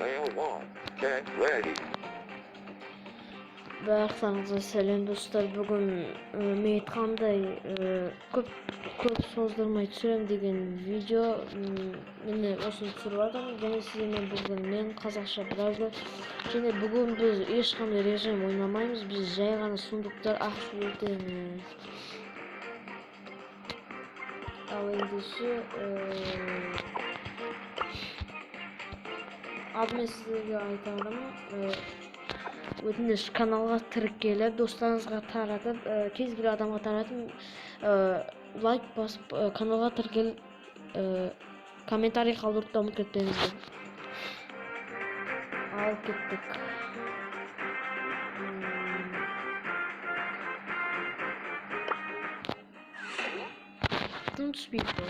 Round one, get ready. Barçаңызға сәлем достар. Бүгін мен айтқандай көп создырмай түсірем деген видео. Міне осыны түсіріп жатырмын. Және сіздермен бүгін мен қазақша біразы. Және бүгін біз ешқандай режим ойнамаймыз. Біз жай ғана сундуктар ашып өтеміз. Ал ендеше алдымен сіздерге айтарым, өтініш каналға тіркеліп, достарыңызға таратып, кез келген адамға таратып, лайк басып, каналға тіркеліп, комментарий қалдыруды да ұмытып кетпеңіздер. Ал кеттік. Тым түспейді.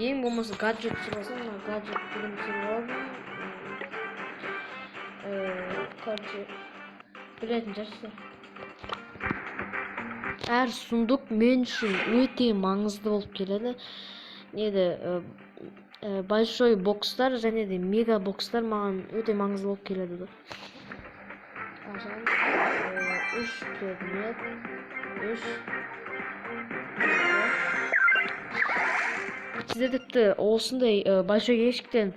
Ең болмасы гаджет сұрасам, гаджет бүгін сұралдым. Білетін жарсыздар. Әр сундук мен үшін өте маңызды болып келеді. Большой бокстар және де мега бокстар маған өте маңызды болып келеді. Ажан 3 предмет, 3 сізде тіпті осындай большой ящиктен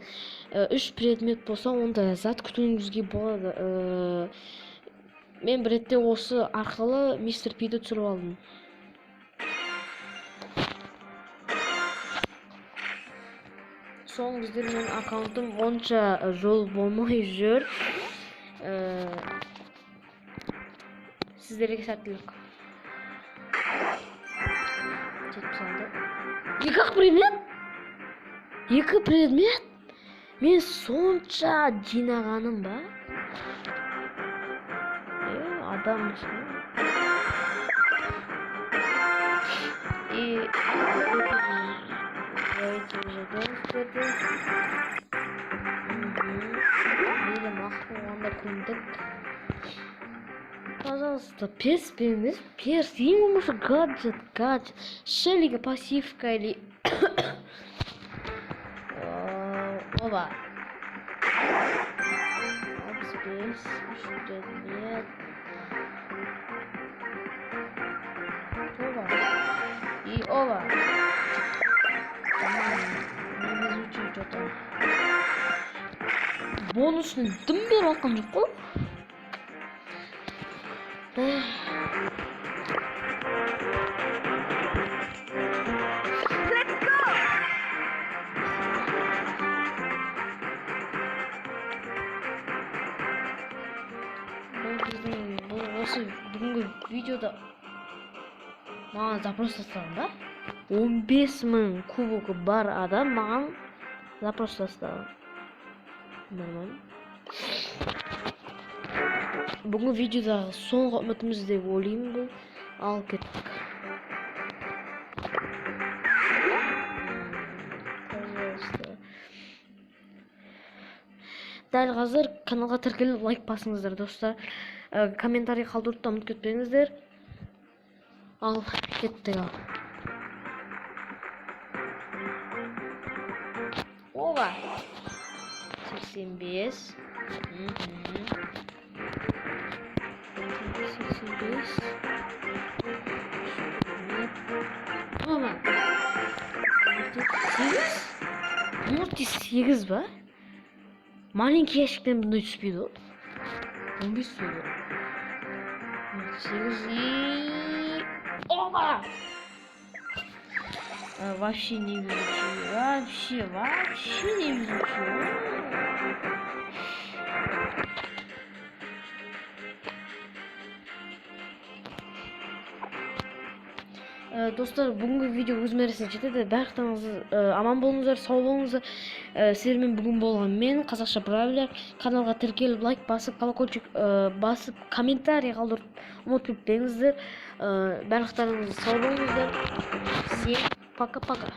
3 предмет болса, онда зат күтуіңізге болады. Мен бір ретте осы арқылы мистер Пиді түсіріп алдым. Соң біздер мен аккаунтым онша жол болмай жүр. Сіздерге сәттілік. Екі предмет? Мен сонша жинағаным ба? Адам үшін. Пожалуйста, перс беріңіз. Перс, ең болмаса гаджет. Шеллиге пассивка или... Оба. 35, 3 лет. Оба. И оба. Мен изучу что-то. Бонусный дым беріп алған жоқ қой. Осы бүгінгі видеода маған запрос тастаған да. 15.000 кубогі бар адам маған запрос тастаған. Нормально. Бүгінгі видеодағы соңғы үмітіміз деп ойлаймын бұл. Ал кеттік. Дәл қазір каналға тіркеліп лайк басыңыздар достар. Комментарий қалдыруды да ұмытып кетпеңіздер. Ал кеттік ал. Оба. 85. 85. Оба. 48 ба? Маленький ящиктен бұндай түспейді. 15 сөйлі. 8 и... Оба! Вообще не везучий. Вообще не везучий. Достар, бүгінгі видео өз мәресіне жетеді. Барлықтарыңыз аман болыңыздар, сау болыңыздар. Сіздермен бүгін болған мен, қазақша бравлер. Каналға тіркеліп, лайк басып, колокольчик басып, комментарий қалдырып ұмытып кетпеңіздер. Барлықтарыңыз сау болыңыздар. Всем пока-пока.